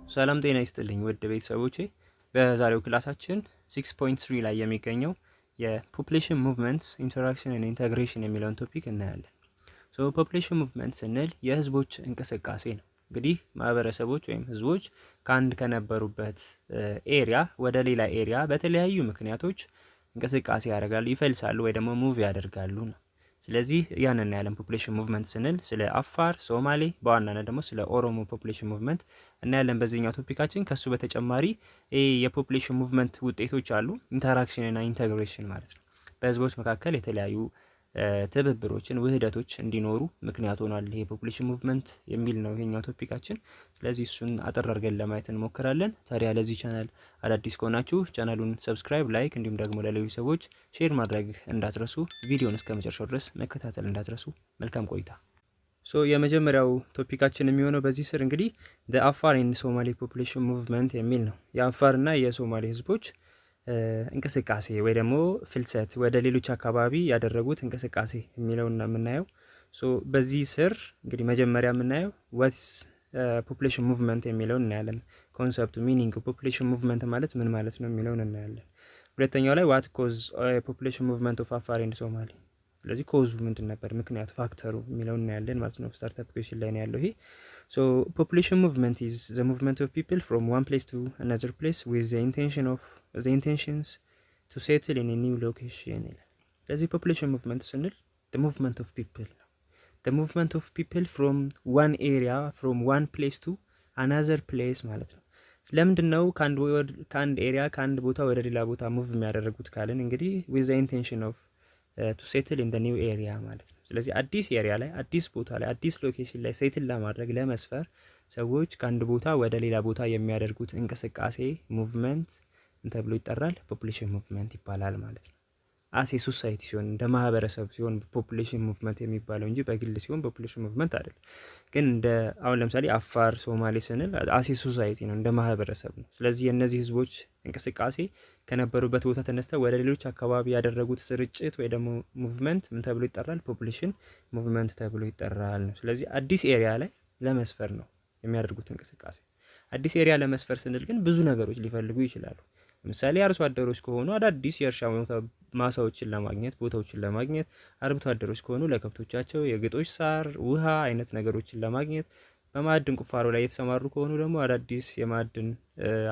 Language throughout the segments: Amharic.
ሰላም ጤና ይስጥልኝ ውድ ቤተሰቦቼ። በዛሬው ክላሳችን 6.3 ላይ የሚገኘው የፖፑሌሽን ሙቭመንትስ ኢንተራክሽን እና ኢንተግሬሽን የሚለውን ቶፒክ እናያለን። ፖፑሌሽን ሙቭመንት ስንል የህዝቦች እንቅስቃሴ ነው። እንግዲህ ማህበረሰቦች ወይም ህዝቦች ከአንድ ከነበሩበት ኤሪያ ወደ ሌላ ኤሪያ በተለያዩ ምክንያቶች እንቅስቃሴ ያደርጋሉ፣ ይፈልሳሉ ወይ ደግሞ ሙቭ ያደርጋሉ ነው። ስለዚህ ያንን እናያለን። ፖፑሌሽን ሙቭመንት ስንል ስለ አፋር፣ ሶማሌ በዋናነት ደግሞ ስለ ኦሮሞ ፖፑሌሽን ሙቭመንት እናያለን በዚህኛው ቶፒካችን። ከሱ በተጨማሪ የፖፑሌሽን ሙቭመንት ውጤቶች አሉ፣ ኢንተራክሽን እና ኢንተግሬሽን ማለት ነው። በህዝቦች መካከል የተለያዩ ትብብሮችን ውህደቶች እንዲኖሩ ምክንያት ሆኗል ይሄ ፖፑሌሽን ሙቭመንት የሚል ነው ይሄኛው ቶፒካችን። ስለዚህ እሱን አጠር አድርገን ለማየት እንሞክራለን። ታዲያ ለዚህ ቻናል አዳዲስ ከሆናችሁ ቻናሉን ሰብስክራይብ፣ ላይክ እንዲሁም ደግሞ ለሌሎች ሰዎች ሼር ማድረግ እንዳትረሱ፣ ቪዲዮን እስከ መጨረሻው ድረስ መከታተል እንዳትረሱ። መልካም ቆይታ። የመጀመሪያው ቶፒካችን የሚሆነው በዚህ ስር እንግዲህ አፋር ኤንድ ሶማሌ ፖፑሌሽን ሙቭመንት የሚል ነው። የአፋርና የሶማሌ ህዝቦች እንቅስቃሴ ወይ ደግሞ ፍልሰት ወደ ሌሎች አካባቢ ያደረጉት እንቅስቃሴ የሚለውን የምናየው። በዚህ ስር እንግዲህ መጀመሪያ የምናየው ዋትስ ፖፑሌሽን ሙቭመንት የሚለውን እናያለን። ኮንሰፕቱ፣ ሚኒንግ ፖፑሌሽን ሙቭመንት ማለት ምን ማለት ነው የሚለውን እናያለን። ሁለተኛው ላይ ዋት ኮዝ ፖፑሌሽን ሙቭመንት ኦፍ አፋር ኤንድ ሶማሌ፣ ስለዚህ ኮዙ ምንድን ነበር፣ ምክንያቱ፣ ፋክተሩ የሚለውን እናያለን ማለት ነው። ስታርታፕ ኩዌሽን ላይ ነው ያለው ይሄ። ፖፑሌሽን ሙቭመንት ኢዝ ዘ ሙቭመንት ኦፍ ፒፕል ፍሮም ዋን ፕሌስ ቱ አናዘር ፕሌስ ዊዝ ዘ ኢንቴንሽንስ ቱ ሴትል ኢን ኒው ሎኬሽን ይላል። ስለዚህ ፖፑሌሽን ሙቭመንት ስንል ዘ ሙቭመንት ኦፍ ፒፕል ነው። ዘ ሙቭመንት ኦፍ ፒፕል ፍሮም ዋን ኤሪያ ፍሮም ዋን ፕሌስ ቱ አናዘር ፕሌስ ማለት ነው። ለምንድን ነው ከአንድ ኤሪያ ከአንድ ቦታ ወደ ሌላ ቦታ ሙቭ የሚያደርጉት ካልን እንግዲህ ዊዝ ዘ ኢንቴንሽን ኦፍ ቱ ሴትል ኢን ኒው ኤሪያ ማለት ነው። ስለዚህ አዲስ ኤሪያ ላይ አዲስ ቦታ ላይ አዲስ ሎኬሽን ላይ ሴትል ለማድረግ ለመስፈር ሰዎች ከአንድ ቦታ ወደ ሌላ ቦታ የሚያደርጉት እንቅስቃሴ ሙቭመንት ተብሎ ይጠራል፣ ፖፑሌሽን ሙቭመንት ይባላል ማለት ነው። አሴ ሶሳይቲ ሲሆን እንደ ማህበረሰብ ሲሆን ፖፑሌሽን ሙቭመንት የሚባለው እንጂ በግል ሲሆን ፖፑሌሽን ሙቭመንት አይደለም። ግን እንደ አሁን ለምሳሌ አፋር፣ ሶማሌ ስንል አሴ ሶሳይቲ ነው፣ እንደ ማህበረሰብ ነው። ስለዚህ የእነዚህ ህዝቦች እንቅስቃሴ ከነበሩበት ቦታ ተነስተው ወደ ሌሎች አካባቢ ያደረጉት ስርጭት ወይ ደግሞ ሙቭመንት ምን ተብሎ ይጠራል? ፖፑሌሽን ሙቭመንት ተብሎ ይጠራል ነው። ስለዚህ አዲስ ኤሪያ ላይ ለመስፈር ነው የሚያደርጉት እንቅስቃሴ። አዲስ ኤሪያ ለመስፈር ስንል ግን ብዙ ነገሮች ሊፈልጉ ይችላሉ። ለምሳሌ አርሶ አደሮች ከሆኑ አዳዲስ የእርሻ ማሳዎችን ለማግኘት ቦታዎችን ለማግኘት፣ አርብቶ አደሮች ከሆኑ ለከብቶቻቸው የግጦሽ ሳር፣ ውሃ አይነት ነገሮችን ለማግኘት፣ በማዕድን ቁፋሮ ላይ የተሰማሩ ከሆኑ ደግሞ አዳዲስ የማዕድን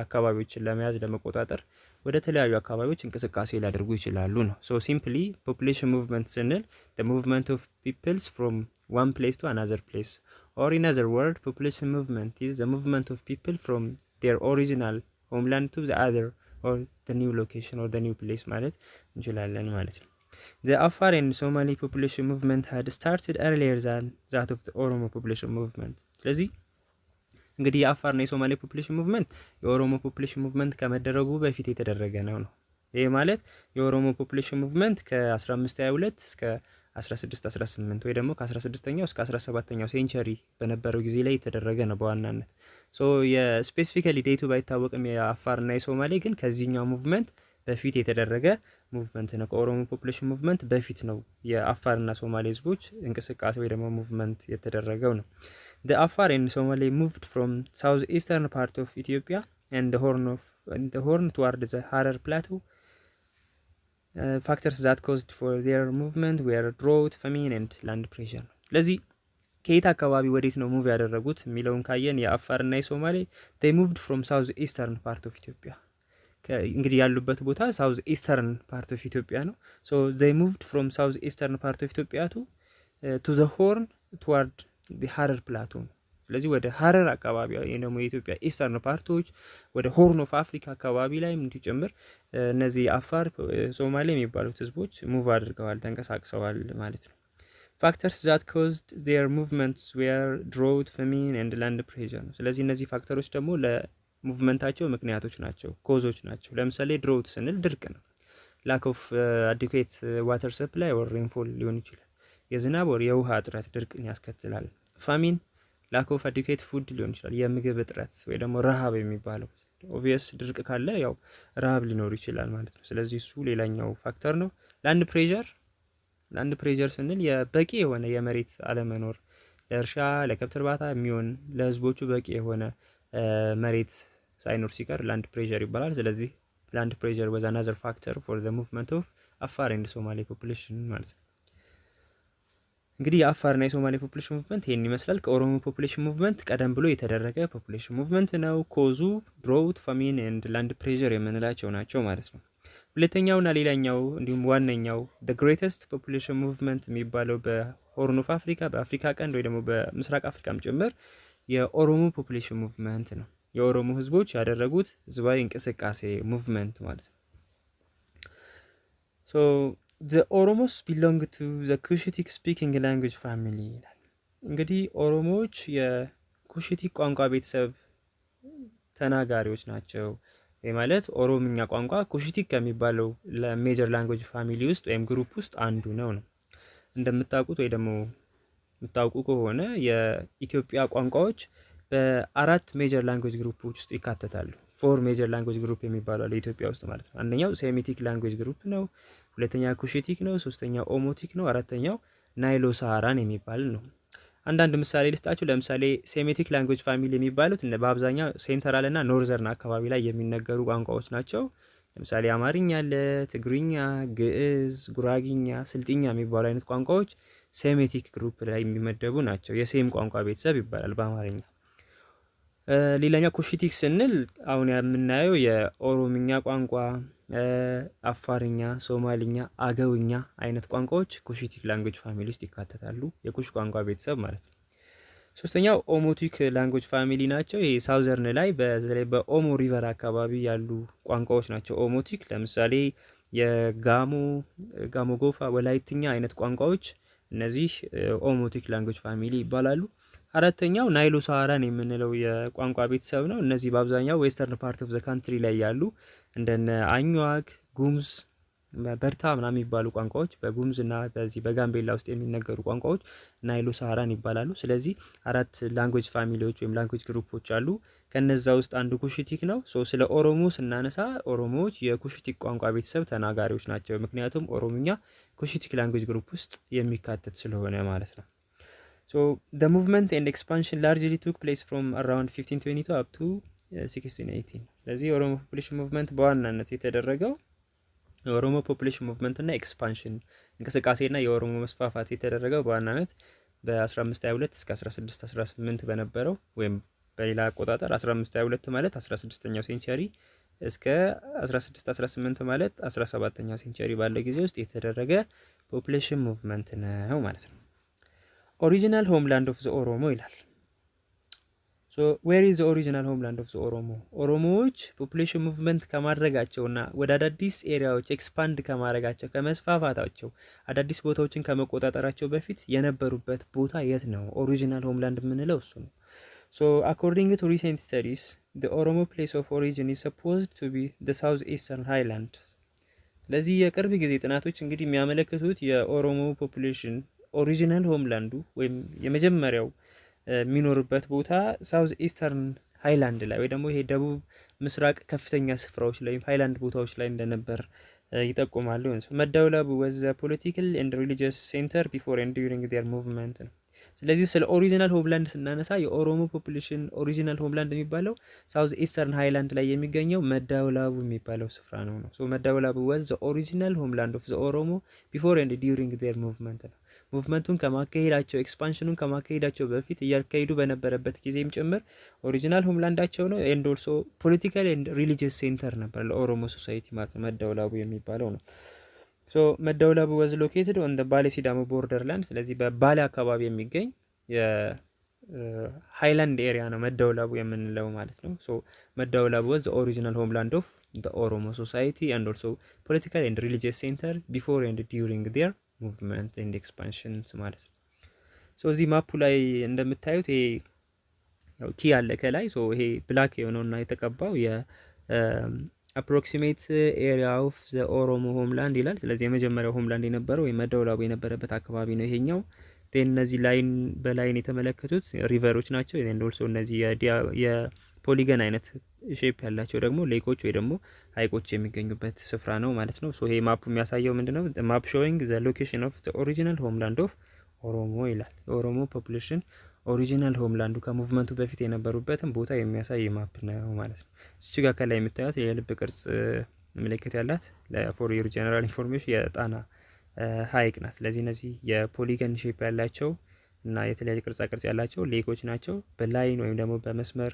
አካባቢዎችን ለመያዝ ለመቆጣጠር ወደ ተለያዩ አካባቢዎች እንቅስቃሴ ሊያደርጉ ይችላሉ ነው። ሲምፕሊ ፖፑሌሽን ሙቭመንት ስንል the movement of peoples from one place to another place, or in other word population movement is the movement of people from their original homeland to the other or the new location or the new place ማለት እንችላለን ማለት ነው። The Afar and Somali population movement had started earlier than that of the Oromo population movement. ስለዚህ እንግዲህ የአፋርና የሶማሌ ፖፑሌሽን ሙቭመንት የኦሮሞ ፖፑሌሽን ሙቭመንት ከመደረጉ በፊት የተደረገ ነው። ይሄ ማለት የኦሮሞ ፖፑሌሽን ሙቭመንት ከ1522 እስከ 1618 ወይ ደግሞ ከ16ኛው እስከ 17ኛው ሴንቸሪ በነበረው ጊዜ ላይ የተደረገ ነው በዋናነት። የስፔሲፊካሊ ዴቱ ባይታወቅም የአፋርና የሶማሌ ግን ከዚህኛው ሙቭመንት በፊት የተደረገ ሙቭመንት ነው። ከኦሮሞ ፖፑሌሽን ሙቭመንት በፊት ነው የአፋርና ሶማሌ ህዝቦች እንቅስቃሴ ወይ ደግሞ ሙቭመንት የተደረገው ነው። The Afar and Somali moved from southeastern part of Ethiopia and the horn toward the Harar Plateau. Factors that caused for their movement were drought, famine and land pressure. ለዚህ ከየት አካባቢ ወዴት ነው ሙቭ ያደረጉት የሚለውን ካየን የአፋርና የሶማሌ they moved from southeastern part of Ethiopia. እንግዲህ ያሉበት ቦታ ሳውዝ ኢስተርን ፓርት ኦፍ ኢትዮጵያ ነው። they moved from southeastern part of Ethiopia to the horn toward ሀረር ፕላቶ ነው። ስለዚህ ወደ ሀረር አካባቢ ደግሞ የኢትዮጵያ ኢስተርን ፓርቶች ወደ ሆርን ኦፍ አፍሪካ አካባቢ ላይ እንዲጨምር እነዚህ አፋር፣ ሶማሌ የሚባሉት ህዝቦች ሙቭ አድርገዋል፣ ተንቀሳቅሰዋል ማለት ነው። ፋክተርስ ዛት ኮዝድ ዜር ሙቭመንትስ ዌር ድሮውት፣ ፋሚን ኤንድ ላንድ ፕሬዠር ነው። ስለዚህ እነዚህ ፋክተሮች ደግሞ ለሙቭመንታቸው ምክንያቶች ናቸው፣ ኮዞች ናቸው። ለምሳሌ ድሮውት ስንል ድርቅ ነው። ላክ ኦፍ አዲኩዌት ዋተር ሰፕላይ ኦር ሬንፎል ሊሆን ይችላል። የዝናብ ወር የውሃ እጥረት ድርቅን ያስከትላል። ፋሚን ላክ ኦፍ አዲኩዌት ፉድ ሊሆን ይችላል፣ የምግብ እጥረት ወይ ደግሞ ረሃብ የሚባለው። ኦብቪየስ ድርቅ ካለ ያው ረሃብ ሊኖር ይችላል ማለት ነው። ስለዚህ እሱ ሌላኛው ፋክተር ነው። ላንድ ፕሬዠር ስንል የበቂ የሆነ የመሬት አለመኖር፣ ለእርሻ ለከብት እርባታ የሚሆን ለህዝቦቹ በቂ የሆነ መሬት ሳይኖር ሲቀር ላንድ ፕሬዠር ይባላል። ስለዚህ ላንድ ፕሬዠር was another factor for the movement of አፋር and ሶማሌ ፖፑሌሽን ማለት ነው። እንግዲህ የአፋርና የሶማሌ ፖፑሌሽን ሙቭመንት ይህን ይመስላል። ከኦሮሞ ፖፑሌሽን ሙቭመንት ቀደም ብሎ የተደረገ ፖፑሌሽን ሙቭመንት ነው። ኮዙ ድሮውት፣ ፋሚን ኤንድ ላንድ ፕሬዠር የምንላቸው ናቸው ማለት ነው። ሁለተኛውና ሌላኛው እንዲሁም ዋነኛው the greatest population movement የሚባለው በሆርን ኦፍ አፍሪካ በአፍሪካ ቀንድ ወይ ደግሞ በምስራቅ አፍሪካም ጭምር የኦሮሞ ፖፑሌሽን ሙቭመንት ነው። የኦሮሞ ህዝቦች ያደረጉት ህዝባዊ እንቅስቃሴ ሙቭመንት ማለት ነው። ሶ the ኦሮሞስ belong to the Cushitic speaking language family ይላል። እንግዲህ ኦሮሞዎች የኩሽቲክ ቋንቋ ቤተሰብ ተናጋሪዎች ናቸው። ይህ ማለት ኦሮምኛ ቋንቋ ኩሽቲክ ከሚባለው ለሜጀር ላንጉዌጅ ፋሚሊ ውስጥ ወይም ግሩፕ ውስጥ አንዱ ነው። እንደምታውቁት ወይ ደግሞ የምታውቁ ከሆነ የኢትዮጵያ ቋንቋዎች በአራት ሜጀር ላንጉዌጅ ግሩፖች ውስጥ ይካተታሉ። ፎር ሜጀር ላንጉዌጅ ግሩፕ የሚባሉ አለ ኢትዮጵያ ውስጥ ማለት ነው። አንደኛው ሴሚቲክ ላንጉዌጅ ግሩፕ ነው። ሁለተኛ ኩሽቲክ ነው። ሶስተኛው ኦሞቲክ ነው። አራተኛው ናይሎ ሳሃራን የሚባል ነው። አንዳንድ ምሳሌ ልስጣችሁ። ለምሳሌ ሴሜቲክ ላንጉዌጅ ፋሚሊ የሚባሉት በአብዛኛው ሴንትራል እና ኖርዘርን አካባቢ ላይ የሚነገሩ ቋንቋዎች ናቸው። ለምሳሌ አማርኛ አለ፣ ትግርኛ፣ ግዕዝ፣ ጉራጊኛ፣ ስልጥኛ የሚባሉ አይነት ቋንቋዎች ሴሜቲክ ግሩፕ ላይ የሚመደቡ ናቸው። የሴም ቋንቋ ቤተሰብ ይባላል በአማርኛ። ሌላኛው ኩሽቲክ ስንል አሁን የምናየው የኦሮምኛ ቋንቋ፣ አፋርኛ፣ ሶማሊኛ፣ አገውኛ አይነት ቋንቋዎች ኩሽቲክ ላንጉዌጅ ፋሚሊ ውስጥ ይካተታሉ። የኩሽ ቋንቋ ቤተሰብ ማለት ነው። ሶስተኛው ኦሞቲክ ላንጉዌጅ ፋሚሊ ናቸው። ይሄ ሳውዘርን ላይ በተለይ በኦሞ ሪቨር አካባቢ ያሉ ቋንቋዎች ናቸው ኦሞቲክ። ለምሳሌ የጋሞ ጎፋ፣ ወላይትኛ አይነት ቋንቋዎች እነዚህ ኦሞቲክ ላንጉዌጅ ፋሚሊ ይባላሉ። አራተኛው ናይሎ ሳሃራን የምንለው የቋንቋ ቤተሰብ ነው። እነዚህ በአብዛኛው ዌስተርን ፓርት ኦፍ ዘ ካንትሪ ላይ ያሉ እንደነ አኝዋክ፣ ጉምዝ፣ በርታ ምናምን የሚባሉ ቋንቋዎች በጉምዝ እና በዚህ በጋምቤላ ውስጥ የሚነገሩ ቋንቋዎች ናይሎ ሳሃራን ይባላሉ። ስለዚህ አራት ላንጉዌጅ ፋሚሊዎች ወይም ላንጉዌጅ ግሩፖች አሉ። ከነዛ ውስጥ አንዱ ኩሽቲክ ነው። ስለ ኦሮሞ ስናነሳ ኦሮሞዎች የኩሽቲክ ቋንቋ ቤተሰብ ተናጋሪዎች ናቸው። ምክንያቱም ኦሮምኛ ኩሽቲክ ላንጉዌጅ ግሩፕ ውስጥ የሚካተት ስለሆነ ማለት ነው። So the movement and expansion largely took place from around 1522 up to 1618. ስለዚህ የኦሮሞ ፖፑሌሽን ሙቭመንት በዋናነት የተደረገው የኦሮሞ ፖፑሌሽን ሙቭመንት እና ኤክስፓንሽን እንቅስቃሴና የኦሮሞ መስፋፋት የተደረገው በዋናነት በ1522 እስከ 1618 በነበረው ወይም በሌላ አቆጣጠር 1522 ማለት 16ኛው ሴንቸሪ እስከ 1618 ማለት 17ኛው ሴንቸሪ ባለ ጊዜ ውስጥ የተደረገ ፖፑሌሽን ሙቭመንት ነው ማለት ነው። ኦሪጂናል ሆምላንድ ኦፍ ዘ ኦሮሞ ይላል። ሶ ዌር ኢዝ ዘ ኦሪጂናል ሆምላንድ ኦፍ ዘ ኦሮሞ? ኦሮሞዎች ፖፑሌሽን ሙቭመንት ከማድረጋቸውና ወደ አዳዲስ ኤሪያዎች ኤክስፓንድ ከማድረጋቸው ከመስፋፋታቸው አዳዲስ ቦታዎችን ከመቆጣጠራቸው በፊት የነበሩበት ቦታ የት ነው? ኦሪጂናል ሆምላንድ የምንለው እሱ ነው። ሶ አኮርዲንግ ቱ ሪሰንት ስተዲስ ዘ ኦሮሞ ፕሌስ ኦፍ ኦሪጂን ኢዝ ሰፖዝድ ቱ ቢ ዘ ሳውዝ ኢስተርን ሃይላንድ። ስለዚህ የቅርብ ጊዜ ጥናቶች እንግዲህ የሚያመለክቱት የኦሮሞ ፖፑሌሽን ኦሪጂናል ሆምላንዱ ወይም የመጀመሪያው የሚኖርበት ቦታ ሳውዝ ኢስተርን ሃይላንድ ላይ ወይ ደግሞ ይሄ ደቡብ ምስራቅ ከፍተኛ ስፍራዎች ላይ ሃይላንድ ቦታዎች ላይ እንደነበር ይጠቁማሉ። መደወላቡ ወዘ ፖለቲካል ኤንድ ሪሊጂየስ ሴንተር ቢፎር ኤንድ ዱሪንግ ዴር ሙቭመንት ነው። ስለዚህ ስለ ኦሪጂናል ሆምላንድ ስናነሳ የኦሮሞ ፖፑሌሽን ኦሪጂናል ሆምላንድ የሚባለው ሳውዝ ኢስተርን ሃይላንድ ላይ የሚገኘው መደወላቡ የሚባለው ስፍራ ነው። ሶ መደወላቡ ወዘ ኦሪጂናል ሆምላንድ ኦፍ ዘ ኦሮሞ ቢፎር ኤንድ ዱሪንግ ዴር ሙቭመንት ነው። ሙቭመንቱን ከማካሄዳቸው ኤክስፓንሽኑን ከማካሄዳቸው በፊት እያካሄዱ በነበረበት ጊዜም ጭምር ኦሪጂናል ሆምላንዳቸው ነው። ኤንድ ኦልሶ ፖለቲካል ኤንድ ሪሊጂየስ ሴንተር ነበር ለኦሮሞ ሶሳይቲ ማለት ነው መደወላቡ የሚባለው ነው። ሶ መደወላቡ ወዝ ሎኬትድ ኦን ባሌ ሲዳሞ ቦርደር ላንድ። ስለዚህ በባሌ አካባቢ የሚገኝ የሃይላንድ ኤሪያ ነው መደወላቡ የምንለው ማለት ነው። ሶ መደወላቡ ወዝ ኦሪጂናል ሆምላንድ ኦፍ ኦሮሞ ሶሳይቲ ኤንድ ኦልሶ ፖለቲካል ኤንድ ሪሊጂየስ ሴንተር ቢፎር ኤንድ ዲዩሪንግ ዴር ሙቭመንት ኤንድ ኤክስፓንሽንስ ማለት ነው። ሶ እዚህ ማፑ ላይ እንደምታዩት ይሄ ያው ቲ ያለ ከላይ ሶ ይሄ ብላክ የሆነውና የተቀባው የአፕሮክሲሜት ኤሪያ ኦፍ ዘ ኦሮሞ ሆምላንድ ይላል። ስለዚህ የመጀመሪያው ሆምላንድ የነበረው ወይ መደወላቡ የነበረበት አካባቢ ነው ይሄኛው። እነዚህ ላይን በላይን የተመለከቱት ሪቨሮች ናቸው። ኤንድ ኦልሶ እነዚህ የፖሊገን አይነት ሼፕ ያላቸው ደግሞ ሌኮች ወይ ደግሞ ሀይቆች የሚገኙበት ስፍራ ነው ማለት ነው። ሶ ይሄ ማፑ የሚያሳየው ምንድነው? ማፕ ሾዊንግ ዘ ሎኬሽን ኦፍ ዘ ኦሪጂናል ሆምላንድ ኦፍ ኦሮሞ ይላል። የኦሮሞ ፖፑሌሽን ኦሪጂናል ሆምላንዱ ከሙቭመንቱ በፊት የነበሩበትን ቦታ የሚያሳይ ማፕ ነው ማለት ነው። እዚች ጋር ከላይ የምታዩት የልብ ቅርጽ ምልክት ያላት ለፎር ዩር ጀነራል ኢንፎርሜሽን የጣና ሐይቅ ናት። ስለዚህ እነዚህ የፖሊገን ሼፕ ያላቸው እና የተለያየ ቅርጻ ቅርጽ ያላቸው ሌኮች ናቸው። በላይን ወይም ደግሞ በመስመር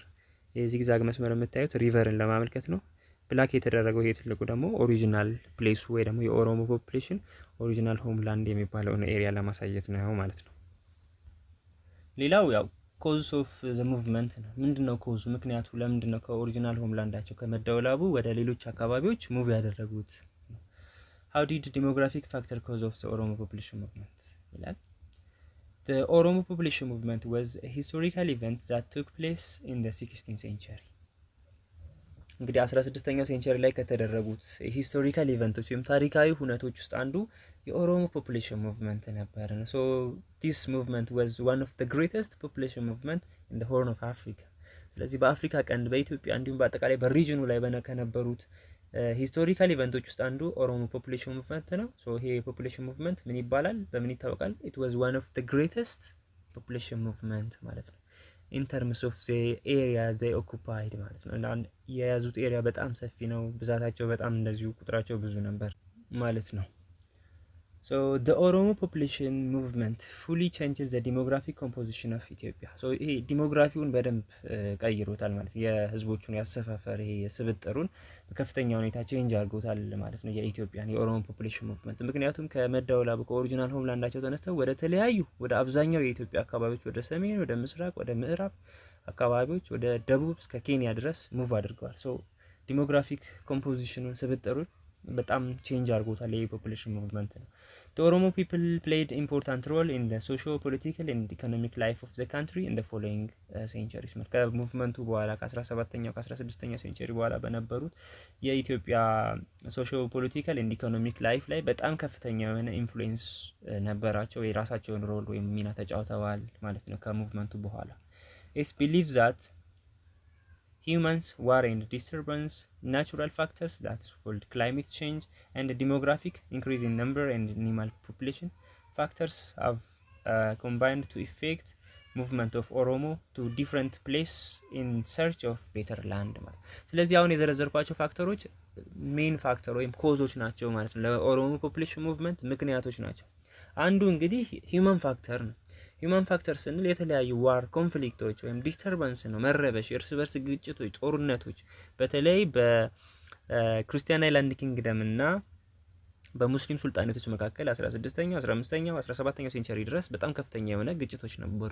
የዚግዛግ መስመር የምታዩት ሪቨርን ለማመልከት ነው። ብላክ የተደረገው ይሄ ትልቁ ደግሞ ኦሪጂናል ፕሌሱ ወይ ደግሞ የኦሮሞ ፖፕሌሽን ኦሪጂናል ሆምላንድ የሚባለውን ኤሪያ ለማሳየት ነው ማለት ነው። ሌላው ያው ኮዝ ኦፍ ዘ ሙቭመንት ነው። ምንድነው ኮዙ? ምክንያቱ ለምንድነው ከኦሪጂናል ሆምላንዳቸው ከመደወላቡ ወደ ሌሎች አካባቢዎች ሙቭ ያደረጉት? How did demographic factor cause of the Oromo population movement? ይላል። The Oromo population movement was a historical event that took place in the 16th century. እንግዲህ 16ኛው ሴንቸሪ ላይ ከተደረጉት ሂስቶሪካል ኢቨንቶች ወይም ታሪካዊ ሁነቶች ውስጥ አንዱ የኦሮሞ ፖፑሌሽን ሙቭመንት ነበር። ሶ ዲስ ሙቭመንት ዋዝ ዋን ኦፍ ዘ ግሬተስት ፖፑሌሽን ሙቭመንት ኢን ዘ ሆርን ኦፍ አፍሪካ። ስለዚህ በአፍሪካ ቀንድ በኢትዮጵያ እንዲሁም በአጠቃላይ በሪጅኑ ላይ ከነበሩት ሂስቶሪካል ኢቨንቶች ውስጥ አንዱ ኦሮሞ ፖፑሌሽን ሙቭመንት ነው። ሶ ይሄ ፖፑሌሽን ሙቭመንት ምን ይባላል? በምን ይታወቃል? ኢት ዋዝ ዋን ኦፍ ዘ ግሬተስት ፖፑሌሽን ሙቭመንት ማለት ነው። ኢን ተርምስ ኦፍ ዘ ኤሪያ ዘ ኦኩፓይድ ማለት ነው። እና የያዙት ኤሪያ በጣም ሰፊ ነው። ብዛታቸው በጣም እንደዚሁ ቁጥራቸው ብዙ ነበር ማለት ነው። ሶ ዘ ኦሮሞ ፖፑሌሽን ሙቭመንት ፉሊ ቼንጅስ ዘ ዲሞግራፊክ ኮምፖዚሽን ኦፍ ኢትዮጵያ። ሶ ይሄ ዲሞግራፊውን በደንብ ቀይሮታል ማለት ነው። የህዝቦቹን ያሰፋፈር ይሄ የስብጥሩን በከፍተኛ ሁኔታ ቼንጅ አድርጎታል ማለት ነው የኢትዮጵያን የኦሮሞ ፖፑሌሽን ሙቭመንት። ምክንያቱም ከመደወላቡ ከኦሪጂናል ሆምላንዳቸው ተነስተው ወደ ተለያዩ ወደ አብዛኛው የኢትዮጵያ አካባቢዎች ወደ ሰሜን፣ ወደ ምስራቅ፣ ወደ ምዕራብ አካባቢዎች ወደ ደቡብ እስከ ኬንያ ድረስ ሙቭ አድርገዋል። ሶ ዲሞግራፊክ ኮምፖዚሽኑን ስብጥሩን በጣም ቼንጅ አድርጎታል ይሄ ፖፑሌሽን ሙቭመንት ነው። The Oromo people played important role in the socio-political and economic life of the country in the following centuries. ከሙቭመንቱ በኋላ ከ17ኛው ከ16ኛው ሴንቸሪ በኋላ በነበሩት የኢትዮጵያ ሶሾ ፖለቲካል ኤንድ ኢኮኖሚክ ላይፍ ላይ በጣም ከፍተኛ የሆነ ኢንፍሉዌንስ ነበራቸው። የራሳቸውን ሮል ወይም ሚና ተጫውተዋል ማለት ነው ከሙቭመንቱ በኋላ። It's believed that humans, war and disturbance, natural factors that's called climate change, and the demographic increase in number and animal population factors have combined to effect movement of Oromo to different place in search of better land ማለት። ስለዚህ አሁን የዘረዘርኳቸው ፋክተሮች ሜን ፋክተር ወይም ኮዞች ናቸው ማለት ነው። ለኦሮሞ ፖፑሌሽን ሙቭመንት ምክንያቶች ናቸው። አንዱ እንግዲህ ሂውማን ፋክተር ነው። ሂውማን ፋክተር ስንል የተለያዩ ዋር ኮንፍሊክቶች ወይም ዲስተርባንስ ነው፣ መረበሽ፣ የእርስ በርስ ግጭቶች፣ ጦርነቶች በተለይ በክርስቲያን አይላንድ ኪንግደም እና በሙስሊም ሱልጣኔቶች መካከል 16ኛው፣ 15ኛው፣ 17ኛው ሴንቸሪ ድረስ በጣም ከፍተኛ የሆነ ግጭቶች ነበሩ።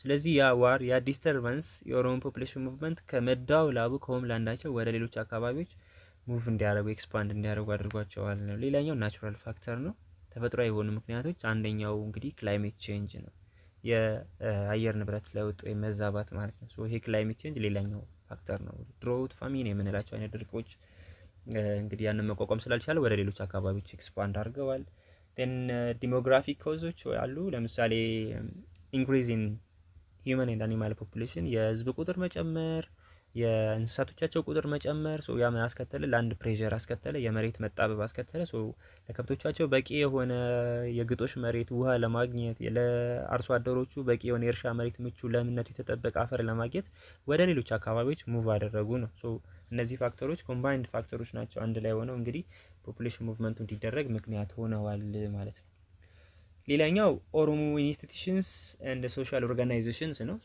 ስለዚህ ያ ዋር ያ ዲስተርባንስ የኦሮሞ ፖፑሌሽን ሙቭመንት ከመደወላቡ ከሆምላንዳቸው ወደ ሌሎች አካባቢዎች ሙቭ እንዲያደርጉ ኤክስፓንድ እንዲያደርጉ አድርጓቸዋል ነው። ሌላኛው ናቹራል ፋክተር ነው፣ ተፈጥሯዊ የሆኑ ምክንያቶች። አንደኛው እንግዲህ ክላይሜት ቼንጅ ነው፣ የአየር ንብረት ለውጥ ወይም መዛባት ማለት ነው። ሶ ይሄ ክላይሜት ቼንጅ ሌላኛው ፋክተር ነው። ድሮት ፋሚን የምንላቸው አይነት ድርቆች እንግዲህ ያንን መቋቋም ስላልቻለ ወደ ሌሎች አካባቢዎች ኤክስፓንድ አድርገዋል። ን ዲሞግራፊክ ኮዞች አሉ። ለምሳሌ ኢንክሪዝ ኢን ሂውመን ኤንድ አኒማል ፖፑሌሽን፣ የህዝብ ቁጥር መጨመር፣ የእንስሳቶቻቸው ቁጥር መጨመር። ሶ ያ ምን አስከተለ? ላንድ ፕሬዠር አስከተለ፣ የመሬት መጣበብ አስከተለ። ሶ ለከብቶቻቸው በቂ የሆነ የግጦሽ መሬት ውሃ ለማግኘት፣ ለአርሶ አደሮቹ በቂ የሆነ የእርሻ መሬት ምቹ ለምነቱ የተጠበቀ አፈር ለማግኘት ወደ ሌሎች አካባቢዎች ሙቭ አደረጉ ነው። ሶ እነዚህ ፋክተሮች ኮምባይንድ ፋክተሮች ናቸው። አንድ ላይ ሆነው እንግዲህ ፖፑሌሽን ሙቭመንቱ እንዲደረግ ምክንያት ሆነዋል ማለት ነው። ሌላኛው ኦሮሞ ኢንስቲትዩሽንስ ኤንድ ሶሻል ኦርጋናይዜሽንስ ነው።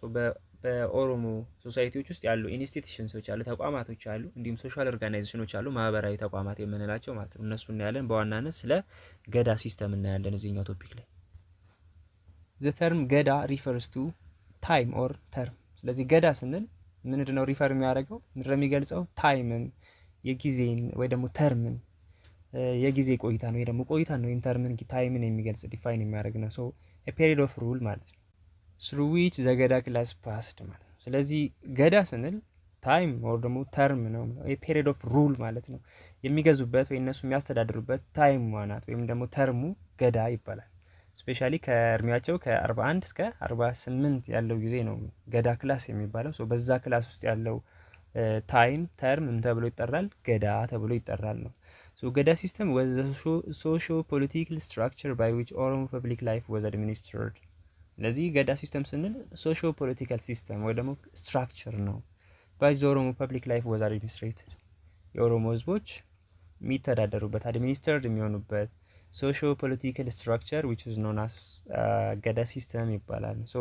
በኦሮሞ ሶሳይቲዎች ውስጥ ያሉ ኢንስቲትዩሽንሶች አሉ፣ ተቋማቶች አሉ፣ እንዲሁም ሶሻል ኦርጋናይዜሽኖች አሉ፣ ማህበራዊ ተቋማት የምንላቸው ማለት ነው። እነሱ እናያለን። በዋናነት ስለ ገዳ ሲስተም እናያለን እዚህኛው ቶፒክ ላይ። ዘ ተርም ገዳ ሪፈርስ ቱ ታይም ኦር ተርም። ስለዚህ ገዳ ስንል ምንድነው ሪፈር የሚያደርገው? ምንድነው የሚገልጸው? ታይምን፣ የጊዜን ወይ ደግሞ ተርምን፣ የጊዜ ቆይታ ነው ወይ ደግሞ ቆይታ ነው። ወይም ተርምን ታይምን የሚገልጽ ዲፋይን የሚያደርግ ነው። ሶ ኤ ፔሪድ ኦፍ ሩል ማለት ነው through which the ገዳ ክላስ passed ማለት ነው። ስለዚህ ገዳ ስንል ታይም ኦር ደግሞ ተርም ነው። ኤ ፔሪድ ኦፍ ሩል ማለት ነው። የሚገዙበት ወይ እነሱ የሚያስተዳድሩበት ታይም ዋናት ወይም ደግሞ ተርሙ ገዳ ይባላል። ስፔሻሊ ከእድሜያቸው ከ41 እስከ 48 ያለው ጊዜ ነው ገዳ ክላስ የሚባለው። ሶ በዛ ክላስ ውስጥ ያለው ታይም ተርም ምን ተብሎ ይጠራል? ገዳ ተብሎ ይጠራል ነው። ሶ ገዳ ሲስተም was the socio-political structure by which Oromo public life was administered ስለዚህ ገዳ ሲስተም ስንል ሶሺዮ ፖለቲካል ሲስተም ወይ ደግሞ ስትራክቸር ነው። ባይ ዘ ኦሮሞ ፐብሊክ ላይፍ ዋዝ አድሚኒስትሬትድ የኦሮሞ ህዝቦች የሚተዳደሩበት አድሚኒስተርድ የሚሆኑበት ሶሺዮ ፖለቲካል ስትራክቸር ዊች ኢዝ ኖን አስ ገዳ ሲስተም ይባላል። ሶ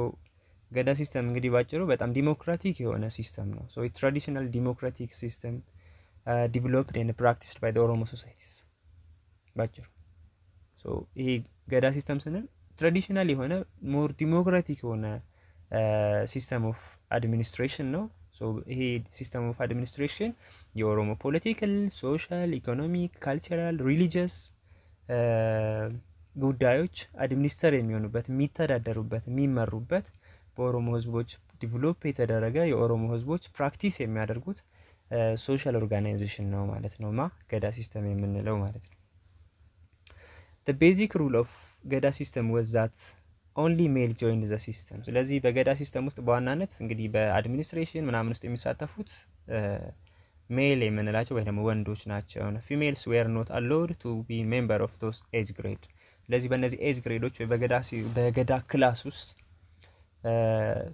ገዳ ሲስተም እንግዲህ ባጭሩ በጣም ዲሞክራቲክ የሆነ ሲስተም ነው። ሶ ትራዲሽናል ዲሞክራቲክ ሲስተም ዲቨሎፕድ ኤንድ ፕራክቲስድ ባይ ዘ ኦሮሞ ሶሳይቲስ ባጭሩ። ሶ ይሄ ገዳ ሲስተም ስንል ትራዲሽናል የሆነ ሞር ዲሞክራቲክ የሆነ ሲስተም ኦፍ አድሚኒስትሬሽን ነው። ሶ ይሄ ሲስተም ኦፍ አድሚኒስትሬሽን የኦሮሞ ፖለቲካል፣ ሶሻል፣ ኢኮኖሚክ፣ ካልቸራል፣ ሪሊጂየስ ጉዳዮች አድሚኒስተር የሚሆኑበት የሚተዳደሩበት የሚመሩበት በኦሮሞ ህዝቦች ዲቨሎፕ የተደረገ የኦሮሞ ህዝቦች ፕራክቲስ የሚያደርጉት ሶሻል ኦርጋናይዜሽን ነው ማለት ነው ገዳ ሲስተም የምንለው ማለት ነው። the basic rule of ገዳ ሲስተም was that only male joined the system። ስለዚህ በገዳ ሲስተም ውስጥ በዋናነት እንግዲህ በአድሚኒስትሬሽን ምናምን ውስጥ የሚሳተፉት ሜል የምንላቸው ወይ ደግሞ ወንዶች ናቸው። ፊሜልስ ዌር ኖት አሎውድ ቱ ቢ ሜምበር ኦፍ ዶስ ኤጅ ግሬድ። ስለዚህ በእነዚህ ኤጅ ግሬዶች ወይ በገዳ ክላስ ውስጥ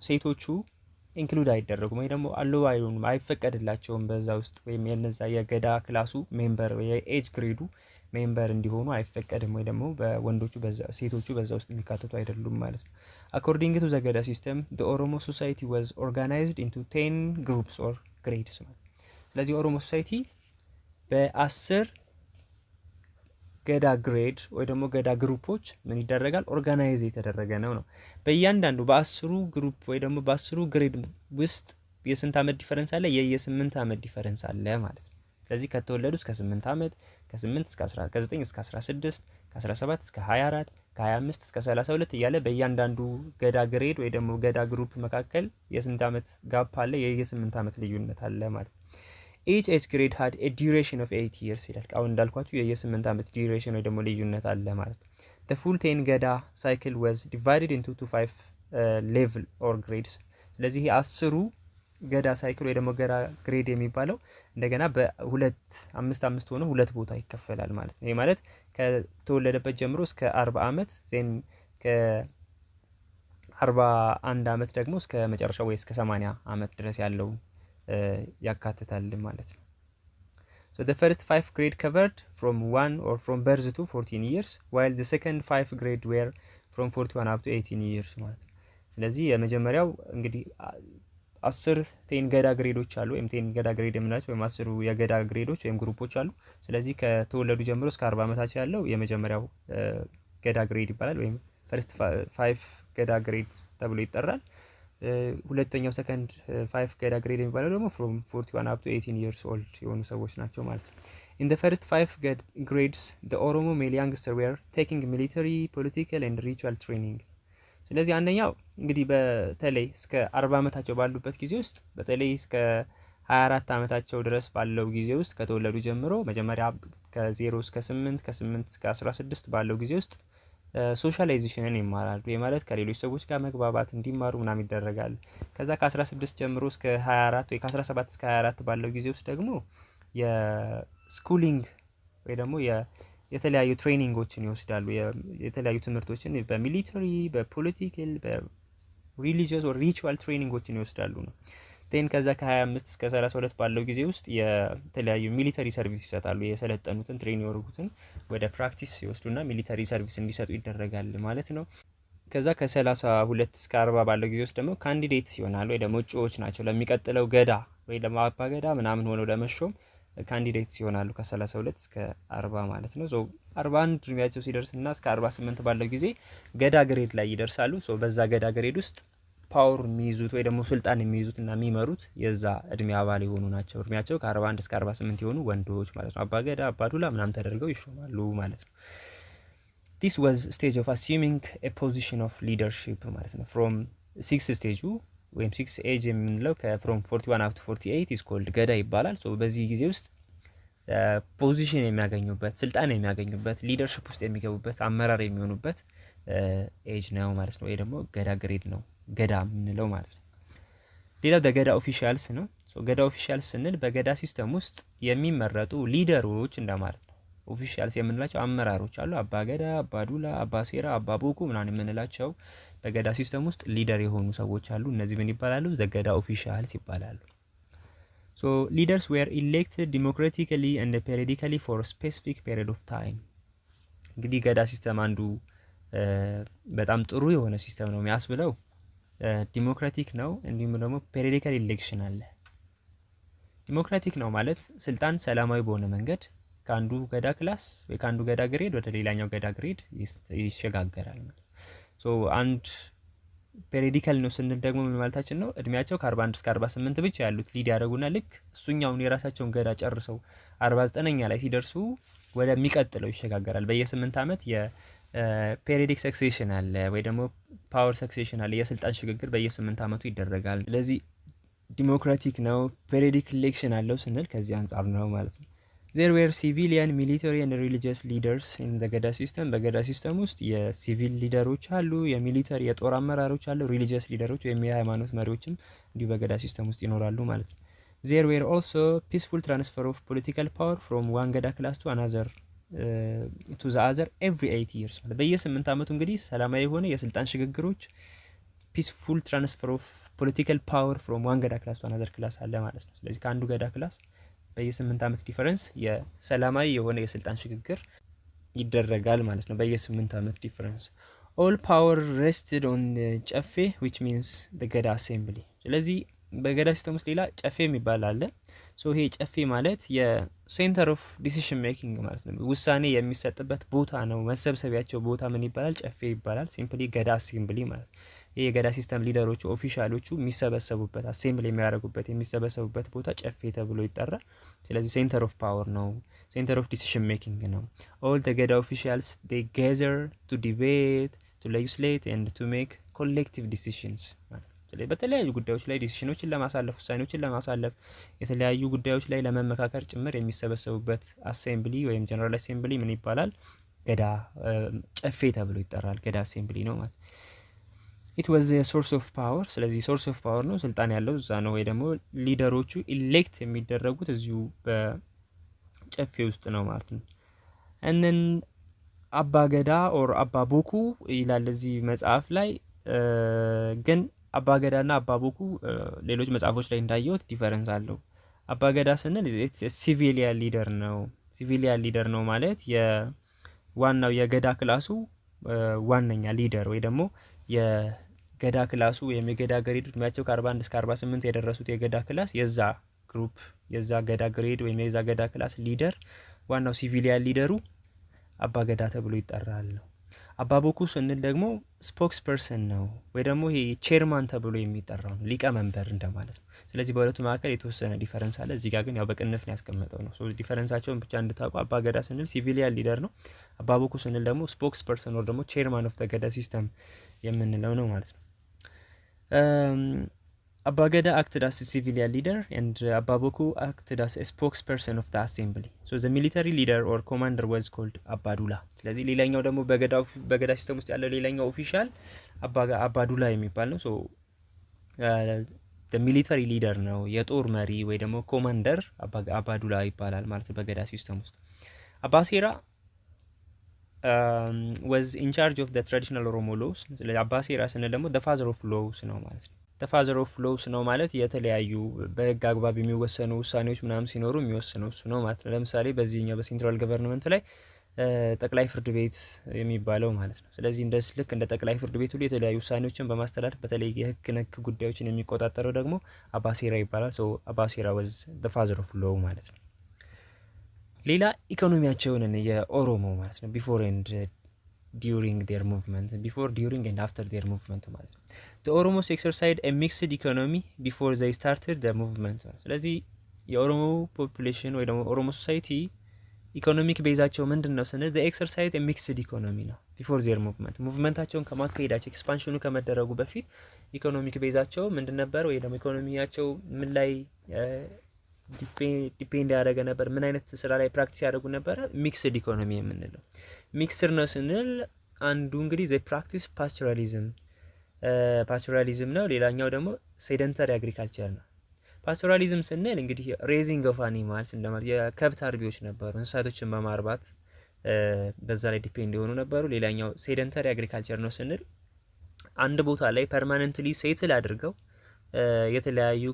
ሴቶቹ ኢንክሉድ አይደረጉም ወይ ደግሞ አሎው አይሆኑም፣ አይፈቀድላቸውም በዛ ውስጥ ወይም የነዛ የገዳ ክላሱ ሜምበር ወይ የኤጅ ግሬዱ ሜምበር እንዲሆኑ አይፈቀድም ወይ ደግሞ በወንዶቹ ሴቶቹ በዛ ውስጥ የሚካተቱ አይደሉም ማለት ነው። አኮርዲንግ ቱ ዘ ገዳ ሲስተም the ኦሮሞ ሶሳይቲ was organized into 10 groups or grades ነው። ስለዚህ ኦሮሞ ሶሳይቲ በ10 ገዳ ግሬድ ወይ ደግሞ ገዳ ግሩፖች ምን ይደረጋል ኦርጋናይዝ የተደረገ ነው። በእያንዳንዱ በ10ሩ ግሩፕ ወይ ደግሞ በ10ሩ ግሬድ ውስጥ የስንት ዓመት ዲፈረንስ አለ? የ8 ዓመት ዲፈረንስ አለ ማለት ነው። ስለዚህ ከተወለዱ እስከ 8 ዓመት፣ ከ8 እስከ 10፣ ከ9 እስከ 16፣ ከ17 እስከ 24፣ ከ25 እስከ 32 እያለ በእያንዳንዱ ገዳ ግሬድ ወይ ደግሞ ገዳ ግሩፕ መካከል የስንት ዓመት ጋፕ አለ? የ8 ዓመት ልዩነት አለ ማለት ነው። each age grade had a duration of 8 years ይላል። አሁን እንዳልኳችሁ የ8 ዓመት ዱሬሽን ወይ ደግሞ ልዩነት አለ ማለት ነው። the full 10 ገዳ cycle was divided into 5 level or grades። ስለዚህ አስሩ ገዳ ሳይክል ወይ ደግሞ ገዳ ግሬድ የሚባለው እንደገና በ5 ሆኖ ሁለት ቦታ ይከፈላል ማለት ነው። ይሄ ማለት ከተወለደበት ጀምሮ እስከ 40 ዓመት ዜን ከ41 ዓመት ደግሞ እስከ መጨረሻው ወይ እስከ 80 ዓመት ድረስ ያለው ያካትታል ማለት ነው። so the first 5 grade covered from 1 or from birth to 14 years while the second 5 grade were from 41 up to 18 years ማለት ነው። ስለዚህ የመጀመሪያው እንግዲህ 10 ገዳ ግሬዶች አሉ ወይም 10 ገዳ ግሬድ የምንላቸው ወይም 10 የገዳ ግሬዶች ወይም ግሩፖች አሉ። ስለዚህ ከተወለዱ ጀምሮ እስከ 40 ዓመታቸው ያለው የመጀመሪያው ገዳ ግሬድ ይባላል ወይም ፈርስት 5 ገዳ ግሬድ ተብሎ ይጠራል። ሁለተኛው ሰከንድ 5 ገዳ ግሬድ የሚባለው ደግሞ from 41 up to 18 years old የሆኑ ሰዎች ናቸው ማለት ነው። in the first 5 grades the Oromo male youngsters were taking military, political and ritual training። ስለዚህ አንደኛው እንግዲህ በተለይ እስከ 40 ዓመታቸው ባሉበት ጊዜ ውስጥ በተለይ እስከ 24 ዓመታቸው ድረስ ባለው ጊዜ ውስጥ ከተወለዱ ጀምሮ መጀመሪያ ከ0 እስከ 8 ከ8 እስከ 16 ባለው ጊዜ ውስጥ ሶሻላይዜሽንን ይማራሉ። ይሄ ማለት ከሌሎች ሰዎች ጋር መግባባት እንዲማሩ ምናምን ይደረጋል። ከዛ ከ16 ጀምሮ እስከ 24 ወይ ከ17 እስከ 24 ባለው ጊዜ ውስጥ ደግሞ የስኩሊንግ ወይ ደግሞ የተለያዩ ትሬኒንጎችን ይወስዳሉ። የተለያዩ ትምህርቶችን በሚሊተሪ፣ በፖለቲካል፣ በሪሊጂየስ ኦር ሪቹዋል ትሬኒንጎችን ይወስዳሉ ነው። ከዛ ከ25 እስከ 32 ባለው ጊዜ ውስጥ የተለያዩ ሚሊተሪ ሰርቪስ ይሰጣሉ። የሰለጠኑትን ትሬን ያደረጉትን ወደ ፕራክቲስ ይወስዱና ሚሊተሪ ሰርቪስ እንዲሰጡ ይደረጋል ማለት ነው። ከዛ ከ32 እስከ 40 ባለው ጊዜ ውስጥ ደግሞ ካንዲዴት ይሆናሉ ወይ ደግሞ እጩዎች ናቸው ለሚቀጥለው ገዳ ወይ ደግሞ አባ ገዳ ምናምን ሆነው ለመሾም ካንዲዴትስ ይሆናሉ ከ32 እስከ 40 ማለት ነው። 41 እድሜያቸው ሲደርስ እና እስከ 48 ባለው ጊዜ ገዳ ግሬድ ላይ ይደርሳሉ። በዛ ገዳ ግሬድ ውስጥ ፓወር የሚይዙት ወይ ደግሞ ስልጣን የሚይዙት እና የሚመሩት የዛ እድሜ አባል የሆኑ ናቸው። እድሜያቸው ከ41 እስከ 48 የሆኑ ወንዶች ማለት ነው። አባገዳ አባዱላ ምናምን ተደርገው ይሾማሉ ማለት ነው። this was stage of assuming a position of leadership ማለት ነው። from 6 stage ወይም 6 ኤጅ የምንለው from 41 up to 48 is called ገዳ ይባላል። በዚህ ጊዜ ውስጥ ፖዚሽን የሚያገኙበት ስልጣን የሚያገኙበት ሊደርሺፕ ውስጥ የሚገቡበት አመራር የሚሆኑበት ኤጅ ነው ማለት ነው። ወይ ደግሞ ገዳ ግሬድ ነው ገዳ የምንለው ማለት ነው። ሌላው ገዳ ኦፊሻልስ ነው። ገዳ ኦፊሻልስ ስንል በገዳ ሲስተም ውስጥ የሚመረጡ ሊደሮች እንደማለት ነው። ኦፊሻልስ የምንላቸው አመራሮች አሉ። አባገዳ፣ አባዱላ፣ አባሴራ፣ አባቦኩ ምናምን የምንላቸው በገዳ ሲስተም ውስጥ ሊደር የሆኑ ሰዎች አሉ። እነዚህ ምን ይባላሉ? ዘገዳ ኦፊሻልስ ይባላሉ። ሶ ሊደርስ ዌር ኢሌክትድ ዲሞክራቲካሊ ኤንድ ፔሪዲካሊ ፎር ስፔሲፊክ ፔሪድ ኦፍ ታይም። እንግዲህ ገዳ ሲስተም አንዱ በጣም ጥሩ የሆነ ሲስተም ነው የሚያስብለው ዲሞክራቲክ ነው። እንዲሁም ደግሞ ፔሪዲካል ኢሌክሽን አለ። ዲሞክራቲክ ነው ማለት ስልጣን ሰላማዊ በሆነ መንገድ ከአንዱ ገዳ ክላስ ወይ ከአንዱ ገዳ ግሬድ ወደ ሌላኛው ገዳ ግሬድ ይሸጋገራል። ሶ አንድ ፔሪዲካል ነው ስንል ደግሞ ምን ማለታችን ነው? እድሜያቸው ከ41 እስከ 48 ብቻ ያሉት ሊድ ያደረጉና ልክ እሱኛውን የራሳቸውን ገዳ ጨርሰው 49ኛ ላይ ሲደርሱ ወደሚቀጥለው ይሸጋገራል። በየ8 ዓመት የፔሪዲክ ሰክሴሽን አለ ወይ ደግሞ ፓወር ሰክሴሽን አለ። የስልጣን ሽግግር በየ8 ዓመቱ ይደረጋል። ስለዚህ ዲሞክራቲክ ነው። ፔሪዲክ ኢሌክሽን አለው ስንል ከዚህ አንጻር ነው ማለት ነው። ዜር ዌር ሲቪሊያን ሚሊተሪ ኤንድ ሪሊጂየስ ሊደርስ ኢን ዘ ገዳ ሲስተም። በገዳ ሲስተም ውስጥ የሲቪል ሊደሮች አሉ፣ የሚሊተሪ የጦር አመራሮች አሉ፣ ሪሊጂየስ ሊደሮች ወይም የሃይማኖት መሪዎችም እንዲሁ በገዳ ሲስተም ውስጥ ይኖራሉ ማለት ነው። ዜር ዌር ኦልሶ ፒስፉል ትራንስፈር ኦፍ ፖለቲካል ፓወር ፍሮም ዋን ገዳ ክላስ ቱ አናዘር ቱ ዘ አዘር ኤቭሪ 8 ይርስ ማለት በየ8 ዓመቱ እንግዲህ ሰላማዊ የሆነ የስልጣን ሽግግሮች ፒስፉል ትራንስፈር ኦፍ ፖለቲካል ፓወር ፍሮም ዋን ገዳ ክላስ ቱ አናዘር ክላስ አለ ማለት ነው። ስለዚህ ከአንዱ ገዳ ክላስ በየ8 ዓመት ዲፈረንስ የሰላማዊ የሆነ የስልጣን ሽግግር ይደረጋል ማለት ነው። በየ8 ዓመት ዲፈረንስ ኦል ፓወር ሬስትድ ኦን ጨፌ ዊች ሚንስ ዘ ገዳ አሴምብሊ። ስለዚህ በገዳ ሲስተም ውስጥ ሌላ ጨፌ የሚባል አለ። ሶ ይሄ ጨፌ ማለት የሴንተር ኦፍ ዲሲሽን ሜኪንግ ማለት ነው። ውሳኔ የሚሰጥበት ቦታ ነው። መሰብሰቢያቸው ቦታ ምን ይባላል? ጨፌ ይባላል። ሲምፕሊ ገዳ አሴምብሊ ማለት ይሄ የገዳ ሲስተም ሊደሮቹ ኦፊሻሎቹ የሚሰበሰቡበት አሴምብሊ የሚያደርጉበት የሚሰበሰቡበት ቦታ ጨፌ ተብሎ ይጠራል። ስለዚህ ሴንተር ኦፍ ፓወር ነው። ሴንተር ኦፍ ዲሲሽን ሜኪንግ ነው። ኦል ዘ ገዳ ኦፊሻልስ ዴይ ጌዘር ቱ ዲቤት ቱ ሌጅስሌት ኤንድ ቱ ሜክ ኮሌክቲቭ ዲሲሽንስ ማለት በተለያዩ ጉዳዮች ላይ ዲሲሽኖችን ለማሳለፍ ውሳኔዎችን ለማሳለፍ የተለያዩ ጉዳዮች ላይ ለመመካከር ጭምር የሚሰበሰቡበት አሴምብሊ ወይም ጀነራል አሴምብሊ ምን ይባላል? ገዳ ጨፌ ተብሎ ይጠራል። ገዳ አሴምብሊ ነው ማለት ኢት ዋዝ ሶርስ ኦፍ ፓወር። ስለዚህ ሶርስ ኦፍ ፓወር ነው፣ ስልጣን ያለው እዛ ነው። ወይ ደግሞ ሊደሮቹ ኢሌክት የሚደረጉት እዚሁ በጨፌ ውስጥ ነው ማለት ነው። እነን አባ ገዳ ኦር አባ ቦኩ ይላል እዚህ መጽሐፍ ላይ ግን አባገዳና አባቦኩ ሌሎች መጽሐፎች ላይ እንዳየሁት ዲፈረንስ አለው። አባገዳ ስንል ሲቪሊያን ሊደር ነው። ሲቪሊያን ሊደር ነው ማለት የዋናው የገዳ ክላሱ ዋነኛ ሊደር ወይ ደግሞ የገዳ ክላሱ ወይም የገዳ ግሬድ እድሜያቸው ከ41 እስከ 48 የደረሱት የገዳ ክላስ የዛ ግሩፕ የዛ ገዳ ግሬድ ወይም የዛ ገዳ ክላስ ሊደር ዋናው ሲቪሊያን ሊደሩ አባገዳ ተብሎ ይጠራል ነው። አባቦኩ ስንል ደግሞ ስፖክስ ፐርሰን ነው ወይ ደግሞ ይሄ ቼርማን ተብሎ የሚጠራው ነው፣ ሊቀመንበር እንደማለት ነው። ስለዚህ በሁለቱ መካከል የተወሰነ ዲፈረንስ አለ። እዚህ ጋር ግን ያው በቅንፍ ነው ያስቀመጠው ነው። ሶ ዲፈረንሳቸውን ብቻ እንድታውቁ አባገዳ ስንል ሲቪሊያን ሊደር ነው። አባቦኩ ስንል ደግሞ ስፖክስ ፐርሰን ወር ደግሞ ቼርማን ኦፍ ዘ ገዳ ሲስተም የምንለው ነው ማለት ነው። አባገዳ acted as a civilian leader and Ababoku acted as a spokesperson of the assembly. So the military leader or commander was called አባዱላ። ስለዚህ ሌላኛው ደግሞ በገዳ ሲስተም ውስጥ ያለው ሌላኛው ኦፊሻል አባዱላ የሚባል ነው። ሶ the military leader ነው፣ የጦር መሪ ወይ ደግሞ ኮማንደር አባዱላ ይባላል ማለት ነው በገዳ ሲስተም ውስጥ። አባሴራ was in charge of the traditional Oromo laws። ስለዚህ አባሴራ ስንል ደግሞ the father of laws ነው ማለት ነው። ፋዘር ኦፍ ሎውስ ነው ማለት የተለያዩ በህግ አግባብ የሚወሰኑ ውሳኔዎች ምናምን ሲኖሩ የሚወስነው እሱ ነው ማለት ነው። ለምሳሌ በዚህኛው በሴንትራል ገቨርንመንት ላይ ጠቅላይ ፍርድ ቤት የሚባለው ማለት ነው። ስለዚህ ልክ እንደ ጠቅላይ ፍርድ ቤት ሁሉ የተለያዩ ውሳኔዎችን በማስተላለፍ በተለይ የህግ ነክ ጉዳዮችን የሚቆጣጠረው ደግሞ አባሴራ ይባላል። ሶ አባሴራ ወዝ ዘ ፋዘር ኦፍ ሎው ማለት ነው። ሌላ ኢኮኖሚያቸውን የኦሮሞ ማለት ነው ቢፎር ኤንድ during their movement, before, during and after their movement ማለት ነው። the Oromos exercised a mixed economy before they started the movement። ስለዚህ የኦሮሞ ፖፑሌሽን ወይ ደግሞ ኦሮሞ ሶሳይቲ ኢኮኖሚክ ቤዛቸው ምንድን ነው ስንል the exercised a mixed economy ነው before their movement። ሙቭመንታቸውን ከማካሄዳቸው ኤክስፓንሽኑ ከመደረጉ በፊት ኢኮኖሚክ ቤዛቸው ምንድን ነበር ወይ ደግሞ ኢኮኖሚያቸው ምን ላይ ዲፔንድ ያደረገ ነበር፣ ምን አይነት ስራ ላይ ፕራክቲስ ያደርጉ ነበረ? ሚክስድ ኢኮኖሚ የምንለው ሚክስድ ነው ስንል አንዱ እንግዲህ ዘ ፕራክቲስ ፓስቶራሊዝም ነው። ሌላኛው ደግሞ ሴደንተሪ አግሪካልቸር ነው። ፓስቶራሊዝም ስንል እንግዲህ ሬዚንግ ኦፍ አኒማልስ እንደማለት የከብት አርቢዎች ነበሩ፣ እንስሳቶችን በማርባት በዛ ላይ ዲፔንድ የሆኑ ነበሩ። ሌላኛው ሴደንተሪ አግሪካልቸር ነው ስንል አንድ ቦታ ላይ ፐርማነንትሊ ሴትል አድርገው የተለያዩ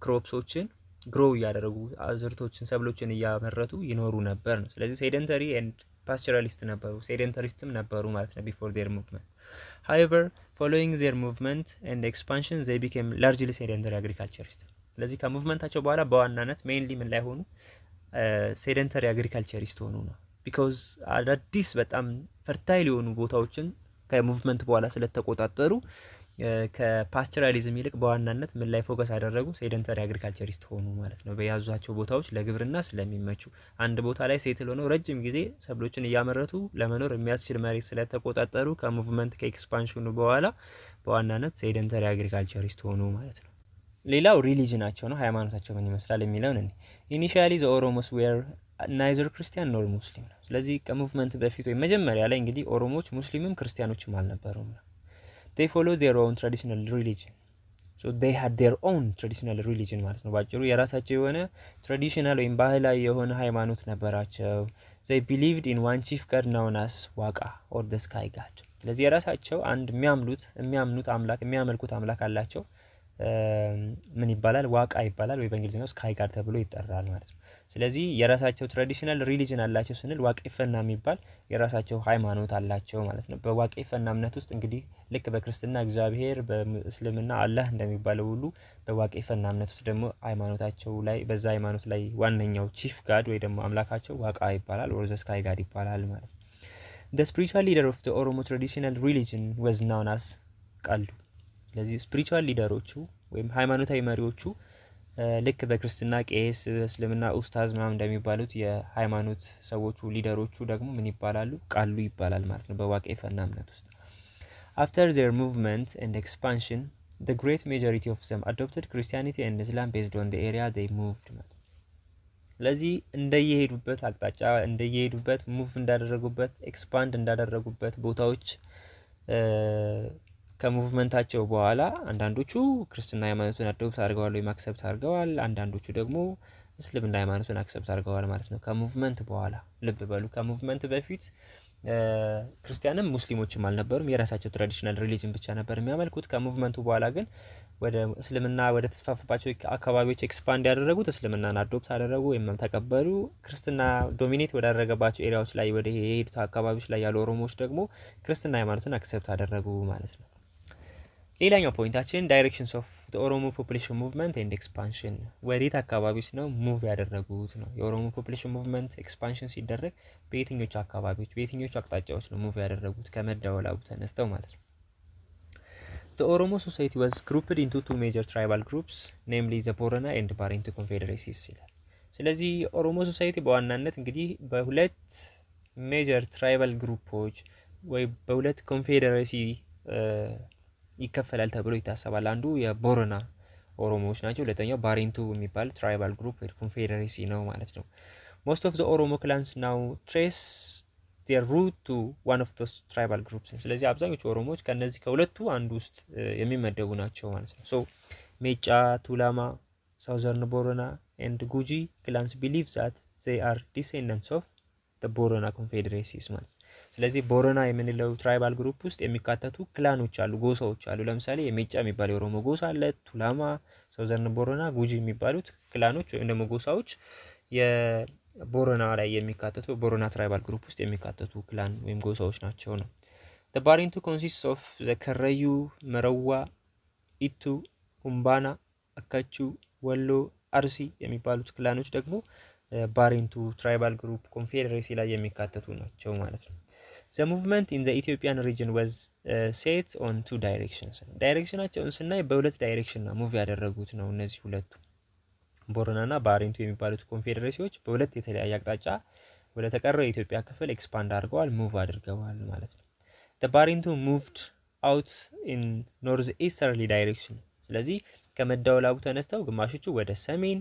ክሮፕሶችን ግሮው እያደረጉ አዝርቶችን ሰብሎችን እያመረቱ ይኖሩ ነበር ነው። ስለዚህ ሴደንተሪ ኤንድ ፓስቸራሊስት ነበሩ፣ ሴደንተሪስትም ነበሩ ማለት ነው ቢፎር ዜር ሙቭመንት። ሃዌቨር ፎሎዊንግ ዜር ሙቭመንት ኤንድ ኤክስፓንሽን ዘይ ቢኬም ላርጅሊ ሴደንተሪ አግሪካልቸሪስት። ስለዚህ ከሙቭመንታቸው በኋላ በዋናነት ሜይንሊ ምን ላይ ሆኑ? ሴደንተሪ አግሪካልቸሪስት ሆኑ ነው። ቢኮዝ አዳዲስ በጣም ፈርታይል የሆኑ ቦታዎችን ከሙቭመንት በኋላ ስለተቆጣጠሩ ከፓስቸራሊዝም ይልቅ በዋናነት ምን ላይ ፎከስ አደረጉ? ሴደንተሪ አግሪካልቸሪስት ሆኑ ማለት ነው። በያዟቸው ቦታዎች ለግብርና ስለሚመቹ አንድ ቦታ ላይ ሴትል ሆነው ረጅም ጊዜ ሰብሎችን እያመረቱ ለመኖር የሚያስችል መሬት ስለተቆጣጠሩ ከሙቭመንት ከኤክስፓንሽኑ በኋላ በዋናነት ሴደንተሪ አግሪካልቸሪስት ሆኑ ማለት ነው። ሌላው ሪሊጅናቸው ነው፣ ሃይማኖታቸው ምን ይመስላል የሚለውን እኔ ኢኒሺያሊ ዘ ኦሮሞስ ዌር ናይዘር ክርስቲያን ኖር ሙስሊም ነው። ስለዚህ ከሙቭመንት በፊት ወይ መጀመሪያ ላይ እንግዲህ ኦሮሞዎች ሙስሊምም ክርስቲያኖችም አልነበሩም ነው። they follow their own traditional religion, so they had their own traditional religion ማለት ነው ባጭሩ። የራሳቸው የሆነ ትራዲሽናል ወይም ባህላዊ የሆነ ሃይማኖት ነበራቸው። they believed in one chief god known as ዋቃ or the sky god። ስለዚህ የራሳቸው አንድ የሚያምኑት አምላክ የሚያመልኩት አምላክ አላቸው። ምን ይባላል? ዋቃ ይባላል፣ ወይ በእንግሊዝኛው ስካይ ጋድ ተብሎ ይጠራል ማለት ነው። ስለዚህ የራሳቸው ትራዲሽናል ሪሊጅን አላቸው ስንል ዋቄፈና የሚባል የራሳቸው ሃይማኖት አላቸው ማለት ነው። በዋቄፈና እምነት ውስጥ እንግዲህ ልክ በክርስትና እግዚአብሔር፣ በእስልምና አላህ እንደሚባለው ሁሉ በዋቄፈና እምነት ውስጥ ደግሞ ሃይማኖታቸው ላይ በዛ ሃይማኖት ላይ ዋነኛው ቺፍ ጋድ ወይ ደግሞ አምላካቸው ዋቃ ይባላል or the sky god ይባላል ማለት ነው። the spiritual leader of the Oromo traditional religion was known as ቃሉ። ስለዚህ ስፒሪቹዋል ሊደሮቹ ወይም ሃይማኖታዊ መሪዎቹ ልክ በክርስትና ቄስ፣ በእስልምና ኡስታዝ ምናምን እንደሚባሉት የሃይማኖት ሰዎቹ ሊደሮቹ ደግሞ ምን ይባላሉ? ቃሉ ይባላል ማለት ነው በዋቄፈና እምነት ውስጥ። after their movement and expansion the great majority of them adopted Christianity and Islam based on the area they moved ማለት። ስለዚህ እንደየሄዱበት አቅጣጫ እንደየሄዱበት ሙቭ እንዳደረጉበት ኤክስፓንድ እንዳደረጉበት ቦታዎች ከሙቭመንታቸው በኋላ አንዳንዶቹ ክርስትና ሃይማኖትን አዶፕት አድርገዋል ወይም አክሰፕት አድርገዋል። አንዳንዶቹ ደግሞ እስልምና ሃይማኖትን አክሰፕት አድርገዋል ማለት ነው ከሙቭመንት በኋላ። ልብ በሉ ከሙቭመንት በፊት ክርስቲያንም ሙስሊሞችም አልነበሩም። የራሳቸው ትራዲሽናል ሪሊጅን ብቻ ነበር የሚያመልኩት። ከሙቭመንቱ በኋላ ግን ወደ እስልምና ወደ ተስፋፋባቸው አካባቢዎች ኤክስፓንድ ያደረጉት እስልምናን አዶፕት አደረጉ ወይም ተቀበሉ። ክርስትና ዶሚኔት ወዳደረገባቸው ኤሪያዎች ላይ ወደ የሄዱት አካባቢዎች ላይ ያሉ ኦሮሞዎች ደግሞ ክርስትና ሃይማኖትን አክሰፕት አደረጉ ማለት ነው። ሌላኛው ፖይንታችን ዳይሬክሽንስ ኦፍ ዘ ኦሮሞ ፖፑሌሽን ሙቭመንት ኤንድ ኤክስፓንሽን፣ ወዴት አካባቢዎች ነው ሙቭ ያደረጉት ነው። የኦሮሞ ፖፑሌሽን ሙቭመንት ኤክስፓንሽን ሲደረግ በየትኞቹ አካባቢዎች በየትኞቹ አቅጣጫዎች ነው ሙቭ ያደረጉት ከመደወላቡ ተነስተው ማለት ነው። The Oromo society was grouped into two major tribal groups, namely the Borana and Barintu confederacies ይላል። ስለዚህ ኦሮሞ ሶሳይቲ በዋናነት እንግዲህ በሁለት ሜጀር ትራይባል ግሩፖች ወይ በሁለት ኮንፌዴሬሲ ይከፈላል ተብሎ ይታሰባል። አንዱ የቦረና ኦሮሞዎች ናቸው፣ ሁለተኛው ባሪንቱ የሚባል ትራይባል ግሩፕ ወይ ኮንፌዴሬሲ ነው ማለት ነው። most of the ኦሮሞ clans now trace their root to one of those tribal groups። ስለዚህ አብዛኞቹ ኦሮሞዎች ከነዚህ ከሁለቱ አንዱ ውስጥ የሚመደቡ ናቸው ማለት ነው። so ሜጫ፣ ቱላማ፣ ሳውዘርን ቦረና and ጉጂ clans believe that they are descendants of ቦረና ኮንፌዴሬሲስ ማለት። ስለዚህ ቦረና የምንለው ትራይባል ግሩፕ ውስጥ የሚካተቱ ክላኖች አሉ፣ ጎሳዎች አሉ። ለምሳሌ የሜጫ የሚባል የኦሮሞ ጎሳ አለ፣ ቱላማ፣ ሳውዘርን ቦረና፣ ጉጂ የሚባሉት ክላኖች ወይም ደግሞ ጎሳዎች የቦረና ላይ የሚካተቱ ቦረና ትራይባል ግሩፕ ውስጥ የሚካተቱ ክላን ወይም ጎሳዎች ናቸው ነው። the ባሪንቱ consists of the ከረዩ፣ መረዋ፣ ኢቱ፣ ሁምባና፣ አካቹ፣ ወሎ፣ አርሲ የሚባሉት ክላኖች ደግሞ ባሪንቱ ትራይባል ግሩፕ ኮንፌዴሬሲ ላይ የሚካተቱ ናቸው ማለት ነው። the movement in the Ethiopian region was set on two directions። ዳይሬክሽናቸውን ስናይ በሁለት ዳይሬክሽን ነው ሙቭ ያደረጉት ነው። እነዚህ ሁለቱ ቦረናና ባሪንቱ የሚባሉት ኮንፌዴሬሲዎች በሁለት የተለያየ አቅጣጫ ወደ ተቀረው የኢትዮጵያ ክፍል ኤክስፓንድ አድርገዋል፣ ሙቭ አድርገዋል ማለት ነው። the ባሪንቱ moved out in north easterly direction። ስለዚህ ከመደወላቡ ተነስተው ግማሾቹ ወደ ሰሜን፣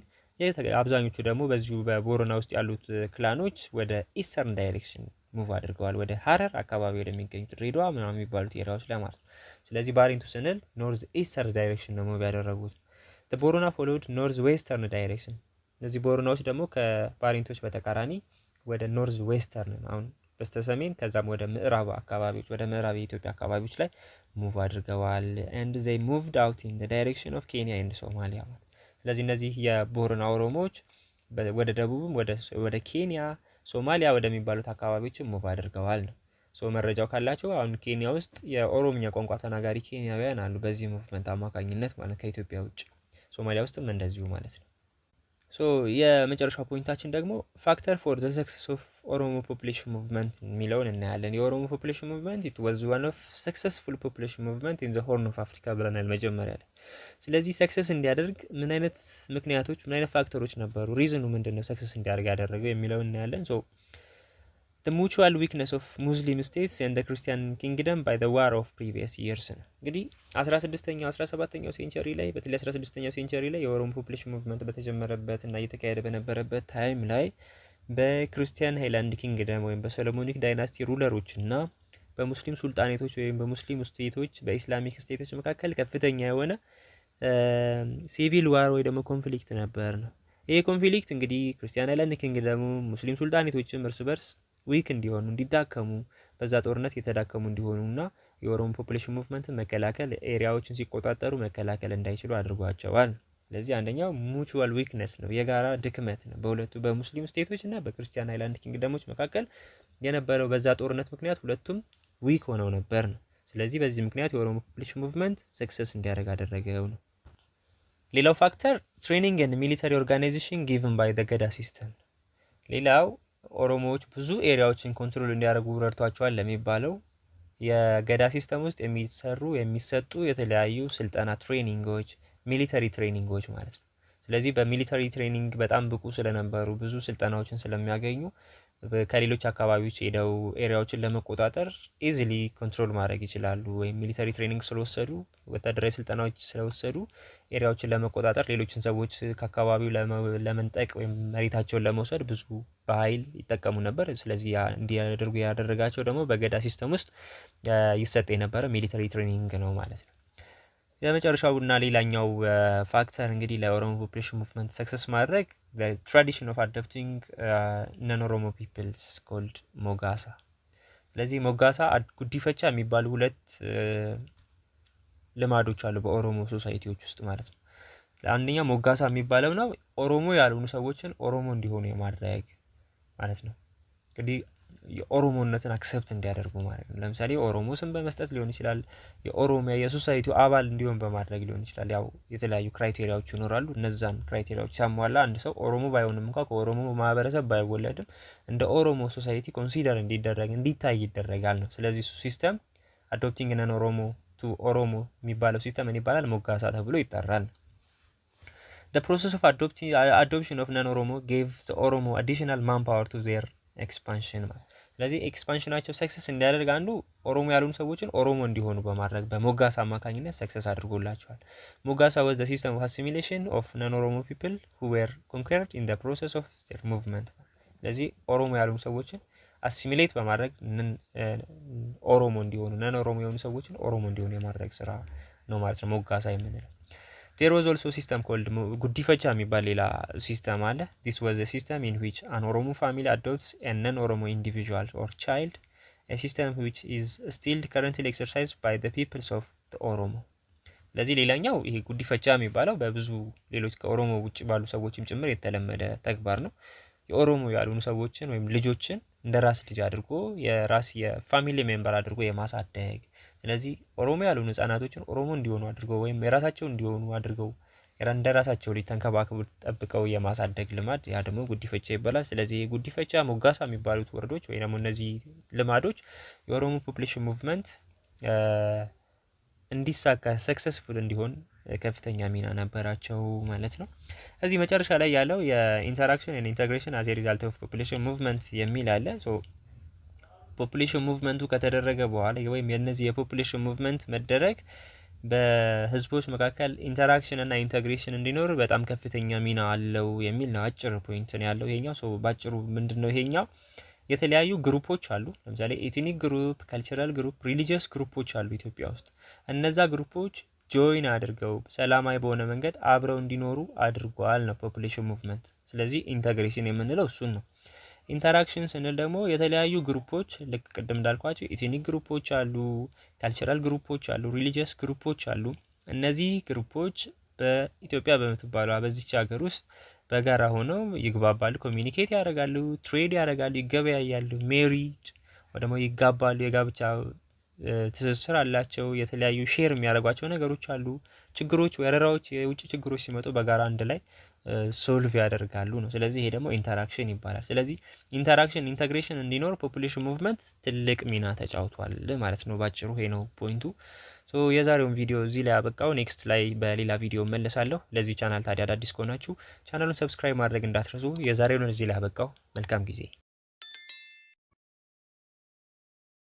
አብዛኞቹ ደግሞ በዚሁ በቦረና ውስጥ ያሉት ክላኖች ወደ ኢስተርን ዳይሬክሽን ሙቭ አድርገዋል፣ ወደ ሀረር አካባቢ ወደሚገኙት ድሬዳዋ ምናምን የሚባሉት ኤሪያዎች ላይ ማለት ነው። ስለዚህ ባሪንቱ ስንል ኖርዝ ኢስተርን ዳይሬክሽን ነው ሙቭ ያደረጉት። ቦረና ፎሎውድ ኖርዝ ዌስተርን ዳይሬክሽን። እነዚህ ቦረናዎች ደግሞ ከባሪንቶች በተቃራኒ ወደ ኖርዝ ዌስተርን አሁን በስተሰሜን ከዛም ወደ ምዕራብ አካባቢዎች ወደ ምዕራብ የኢትዮጵያ አካባቢዎች ላይ ሙቭ አድርገዋል። and they moved out in the direction of Kenya and Somalia። ስለዚህ እነዚህ የቦረና ኦሮሞዎች ወደ ደቡብም ወደ ኬንያ፣ ሶማሊያ ወደሚባሉት አካባቢዎችም ሙቭ አድርገዋል ነው። ሶ መረጃው ካላቸው አሁን ኬንያ ውስጥ የኦሮምኛ ቋንቋ ተናጋሪ ኬንያውያን አሉ በዚህ ሙቭመንት አማካኝነት ማለት ከኢትዮጵያ ውጭ፣ ሶማሊያ ውስጥም እንደዚሁ ማለት ነው። ሶ የመጨረሻው ፖይንታችን ደግሞ ፋክተር ፎር ዘ ሰክሰስ ኦፍ ኦሮሞ ፖፑሌሽን ሙቭመንት የሚለውን እናያለን። የኦሮሞ ፖፑሌሽን ሙቭመንት ኢት ዋዝ ዋን ኦፍ ሰክሰስፉል ፖፑሌሽን ሙቭመንት ኢን ዘ ሆርን ኦፍ አፍሪካ ብለናል መጀመሪያ ላይ። ስለዚህ ሰክሰስ እንዲያደርግ ምን አይነት ምክንያቶች ምን አይነት ፋክተሮች ነበሩ፣ ሪዝኑ ምንድን ነው ሰክሰስ እንዲያደርግ ያደረገው የሚለውን እናያለን። ሶ the mutual weakness of Muslim states and the Christian kingdom by the war of previous years ነው። እንግዲህ 16ኛው 17ኛው ሴንቸሪ ላይ በተለይ 16ኛው ሴንቸሪ ላይ የኦሮሞ ፖፑሌሽን ሙቭመንት በተጀመረበት እና እየተካሄደ በነበረበት ታይም ላይ በክርስቲያን ሃይላንድ ኪንግደም ወይም በሶሎሞኒክ ዳይናስቲ ሩለሮች እና በሙስሊም ሱልጣኔቶች ወይም በሙስሊም ስቴቶች በኢስላሚክ ስቴቶች መካከል ከፍተኛ የሆነ ሲቪል ዋር ወይ ደግሞ ኮንፍሊክት ነበር ነው። ይሄ ኮንፍሊክት እንግዲህ ክርስቲያን ሃይላንድ ኪንግደሙ ሙስሊም ሱልጣኔቶችም እርስ በርስ ዊክ እንዲሆኑ እንዲዳከሙ በዛ ጦርነት የተዳከሙ እንዲሆኑና የኦሮሞ ፖፑሌሽን ሙቭመንትን መከላከል ኤሪያዎችን ሲቆጣጠሩ መከላከል እንዳይችሉ አድርጓቸዋል። ስለዚህ አንደኛው ሙቹዋል ዊክነስ ነው፣ የጋራ ድክመት ነው በሁለቱ በሙስሊም ስቴቶች እና በክርስቲያን ሃይላንድ ኪንግደሞች መካከል የነበረው በዛ ጦርነት ምክንያት ሁለቱም ዊክ ሆነው ነበር ነው። ስለዚህ በዚህ ምክንያት የኦሮሞ ፖፑሌሽን ሙቭመንት ሰክሰስ እንዲያደርግ አደረገው ነው። ሌላው ፋክተር ትሬኒንግ ኤንድ ሚሊታሪ ኦርጋናይዜሽን ጊቭን ባይ ዘ ገዳ ሲስተም። ሌላው ኦሮሞዎች ብዙ ኤሪያዎችን ኮንትሮል እንዲያደርጉ ረድቷቸዋል ለሚባለው የገዳ ሲስተም ውስጥ የሚሰጡ የተለያዩ ስልጠና ትሬኒንጎች፣ ሚሊተሪ ትሬኒንጎች ማለት ነው። ስለዚህ በሚሊተሪ ትሬኒንግ በጣም ብቁ ስለነበሩ ብዙ ስልጠናዎችን ስለሚያገኙ ከሌሎች አካባቢዎች ሄደው ኤሪያዎችን ለመቆጣጠር ኢዚሊ ኮንትሮል ማድረግ ይችላሉ። ወይም ሚሊተሪ ትሬኒንግ ስለወሰዱ ወታደራዊ ስልጠናዎች ስለወሰዱ ኤሪያዎችን ለመቆጣጠር ሌሎችን ሰዎች ከአካባቢው ለመንጠቅ ወይም መሬታቸውን ለመውሰድ ብዙ በኃይል ይጠቀሙ ነበር። ስለዚህ እንዲያደርጉ ያደረጋቸው ደግሞ በገዳ ሲስተም ውስጥ ይሰጥ የነበረ ሚሊተሪ ትሬኒንግ ነው ማለት ነው። የመጨረሻውና ሌላኛው ፋክተር እንግዲህ ለኦሮሞ ፖፑሌሽን ሙቭመንት ሰክሰስ ማድረግ ትራዲሽን ኦፍ አዶፕቲንግ ነን ኦሮሞ ፒፕልስ ኮልድ ሞጋሳ። ስለዚህ ሞጋሳ ጉዲፈቻ የሚባሉ ሁለት ልማዶች አሉ በኦሮሞ ሶሳይቲዎች ውስጥ ማለት ነው። አንደኛ ሞጋሳ የሚባለው ነው ኦሮሞ ያልሆኑ ሰዎችን ኦሮሞ እንዲሆኑ የማድረግ ማለት ነው። እንግዲህ የኦሮሞነትን አክሰፕት እንዲያደርጉ ማለት ነው። ለምሳሌ ኦሮሞ ስም በመስጠት ሊሆን ይችላል። የኦሮሚያ የሶሳይቲው አባል እንዲሆን በማድረግ ሊሆን ይችላል። ያው የተለያዩ ክራይቴሪያዎች ይኖራሉ። እነዛን ክራይቴሪያዎች ሲያሟላ አንድ ሰው ኦሮሞ ባይሆንም እንኳን ከኦሮሞ ማህበረሰብ ባይወለድም እንደ ኦሮሞ ሶሳይቲ ኮንሲደር እንዲደረግ እንዲታይ ይደረጋል ነው። ስለዚህ እሱ ሲስተም አዶፕቲንግ ነን ኦሮሞ ቱ ኦሮሞ የሚባለው ሲስተም ምን ይባላል? ሞጋሳ ተብሎ ይጠራል። The process of adoption of non-Oromo gave the Oromo additional manpower to their expansion ማለት። ስለዚህ ኤክስፓንሽናቸው ሰክሰስ እንዲያደርግ አንዱ ኦሮሞ ያልሆኑ ሰዎችን ኦሮሞ እንዲሆኑ በማድረግ በሞጋሳ አማካኝነት ሰክሰስ አድርጎላቸዋል። ሞጋሳ was the system of assimilation of non-Oromo people who were conquered in the process of their movement። ስለዚህ ኦሮሞ ያልሆኑ ሰዎችን አሲሚሌት በማድረግ ኦሮሞ እንዲሆኑ ነን ኦሮሞ የሆኑ ሰዎችን ኦሮሞ እንዲሆኑ የማድረግ ስራ ነው ማለት ነው ሞጋሳ የምንለው። There was also system called ጉዲፈቻ የሚባል ሌላ ሲስተም አለ። This was a system in which an Oromo family adopts a non-Oromo individual or child, a system which is still currently exercised by the peoples of the Oromo። ለዚህ ሌላኛው ይሄ ጉዲፈቻ የሚባለው በብዙ ሌሎች ከኦሮሞ ውጭ ባሉ ሰዎችም ጭምር የተለመደ ተግባር ነው። የኦሮሞ ያልሆኑ ሰዎችን ወይም ልጆችን እንደ ራስ ልጅ አድርጎ የራስ የፋሚሊ ሜምበር አድርጎ የማሳደግ። ስለዚህ ኦሮሞ ያልሆኑ ህጻናቶችን ኦሮሞ እንዲሆኑ አድርገው ወይም የራሳቸው እንዲሆኑ አድርገው እንደ ራሳቸው ልጅ ተንከባክበው ጠብቀው የማሳደግ ልማድ ያ ደግሞ ጉዲፈቻ ይባላል። ስለዚህ ጉዲፈቻ፣ ሞጋሳ የሚባሉት ወርዶች ወይ ደግሞ እነዚህ ልማዶች የኦሮሞ ፖፑሌሽን ሙቭመንት እንዲሳካ ሰክሰስፉል እንዲሆን ከፍተኛ ሚና ነበራቸው ማለት ነው። እዚህ መጨረሻ ላይ ያለው የኢንተራክሽን ኤንድ ኢንተግሬሽን አዝ ኤ ሪዛልት ኦፍ ፖፑሌሽን ሙቭመንት የሚል አለ። ሶ ፖፑሌሽን ሙቭመንቱ ከተደረገ በኋላ ወይም የነዚህ የፖፑሌሽን ሙቭመንት መደረግ በህዝቦች መካከል ኢንተራክሽን እና ኢንተግሬሽን እንዲኖር በጣም ከፍተኛ ሚና አለው የሚል ነው። አጭር ፖይንት ነው ያለው ይሄኛው። ሶ ባጭሩ ምንድነው ይሄኛው? የተለያዩ ግሩፖች አሉ። ለምሳሌ ኤትኒክ ግሩፕ፣ ካልቸራል ግሩፕ፣ ሪሊጂየስ ግሩፖች አሉ ኢትዮጵያ ውስጥ። እነዛ ግሩፖች ጆይን አድርገው ሰላማዊ በሆነ መንገድ አብረው እንዲኖሩ አድርጓል ነው ፖፑሌሽን ሙቭመንት። ስለዚህ ኢንተግሬሽን የምንለው እሱን ነው። ኢንተራክሽን ስንል ደግሞ የተለያዩ ግሩፖች ልክ ቅድም እንዳልኳቸው ኢትኒክ ግሩፖች አሉ፣ ካልቸራል ግሩፖች አሉ፣ ሪሊጂየስ ግሩፖች አሉ። እነዚህ ግሩፖች በኢትዮጵያ በምትባለው በዚች ሀገር ውስጥ በጋራ ሆነው ይግባባሉ፣ ኮሚኒኬት ያደርጋሉ፣ ትሬድ ያደርጋሉ፣ ይገበያያሉ፣ ሜሪድ ወይ ደግሞ ይጋባሉ፣ የጋብቻ ትስስር አላቸው። የተለያዩ ሼር የሚያደርጓቸው ነገሮች አሉ። ችግሮች፣ ወረራዎች፣ የውጭ ችግሮች ሲመጡ በጋራ አንድ ላይ ሶልቭ ያደርጋሉ ነው። ስለዚህ ይሄ ደግሞ ኢንተራክሽን ይባላል። ስለዚህ ኢንተራክሽን ኢንተግሬሽን እንዲኖር ፖፑሌሽን ሙቭመንት ትልቅ ሚና ተጫውቷል ማለት ነው። ባጭሩ ይሄ ነው ፖይንቱ። ሶ የዛሬውን ቪዲዮ እዚህ ላይ አበቃው። ኔክስት ላይ በሌላ ቪዲዮ መለሳለሁ። ለዚህ ቻናል ታዲያ አዳዲስ ከሆናችሁ ቻናሉን ሰብስክራይብ ማድረግ እንዳትረሱ። የዛሬውን እዚህ ላይ አበቃው። መልካም ጊዜ